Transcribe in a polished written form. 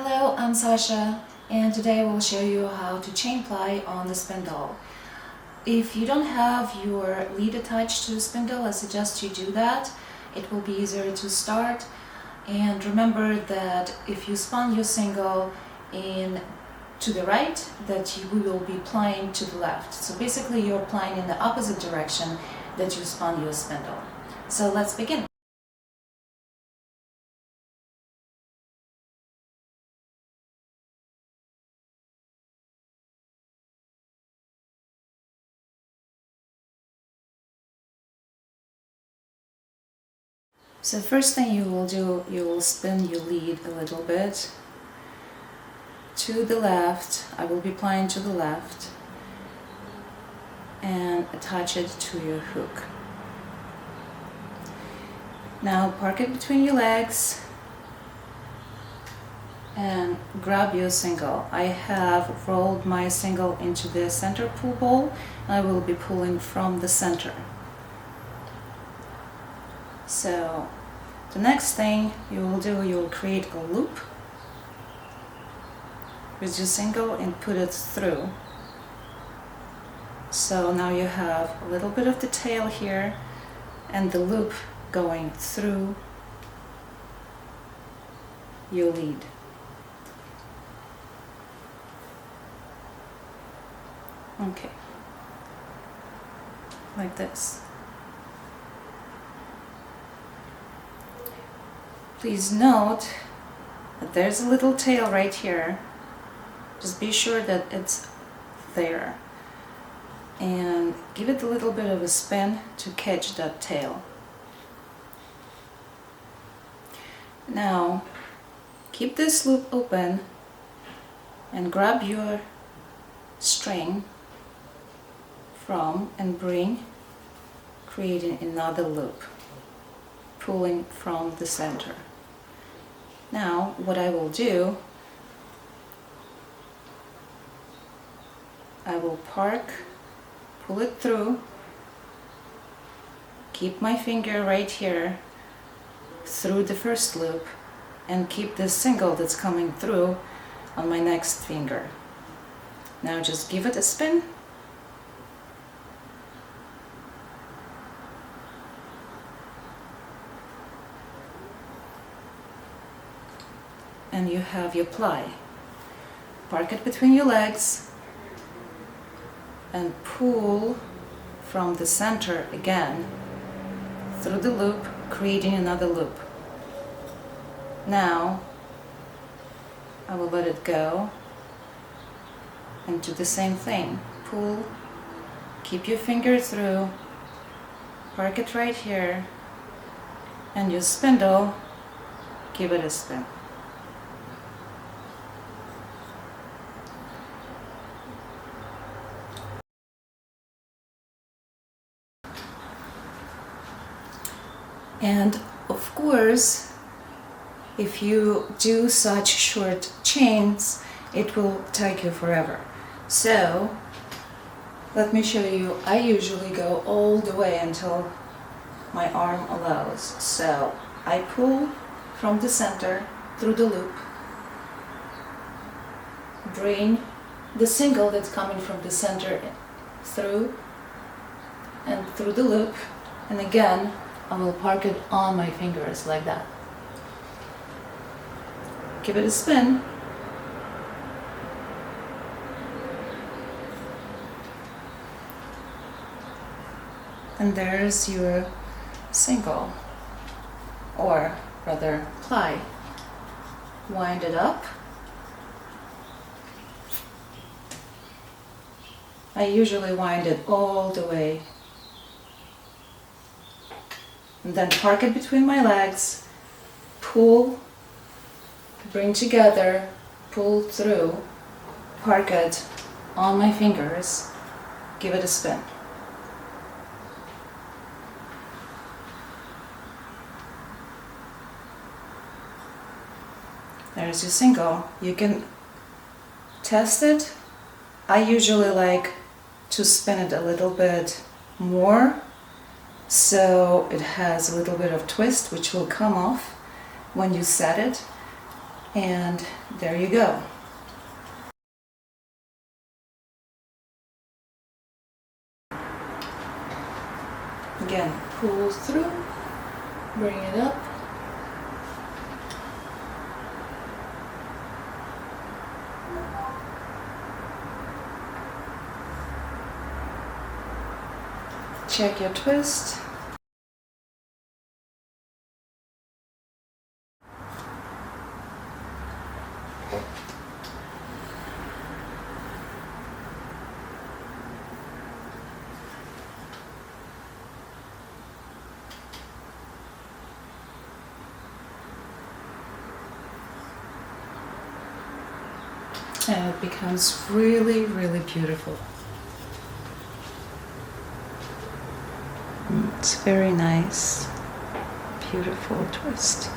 Hello, I'm Sasha, and today we'll show you how to chain ply on the spindle. If you don't have your lead attached to the spindle, I suggest you do that. It will be easier to start. And remember that if you spun your single in to the right, that you will be plying to the left. So basically you're plying in the opposite direction that you spun your spindle. So let's begin. So first thing you will do, you will spin your lead a little bit to the left. I will be plying to the left and attach it to your hook. Now park it between your legs and grab your single. I have rolled my single into the center pull ball and I will be pulling from the center. So the next thing you will do, you will create a loop with your single and put it through. So now you have a little bit of the tail here and the loop going through your lead. Okay, like this. Please note that there's a little tail right here. Just be sure that it's there and give it a little bit of a spin to catch that tail. Now keep this loop open and grab your string from and bring, creating another loop, pulling from the center. Now what I will do, I will park, pull it through, keep my finger right here through the first loop and keep this single that's coming through on my next finger. Now just give it a spin and you have your ply. Park it between your legs and pull from the center again through the loop, creating another loop. Now I will let it go and do the same thing. Pull, keep your finger through, park it right here, and your spindle, give it a spin. And of course, if you do such short chains, it will take you forever. So let me show you. I usually go all the way until my arm allows. So I pull from the center through the loop, bring the single that's coming from the center through and through the loop, and again I will park it on my fingers like that. Give it a spin. And there's your single, or rather ply. Wind it up. I usually wind it all the way. And then park it between my legs, pull, bring together, pull through, park it on my fingers, give it a spin. There's your single. You can test it. I usually like to spin it a little bit more, so it has a little bit of twist which will come off when you set it. And there you go. Again, pull through, bring it up. Check your twist. And it becomes really, really beautiful. It's very nice, beautiful twist.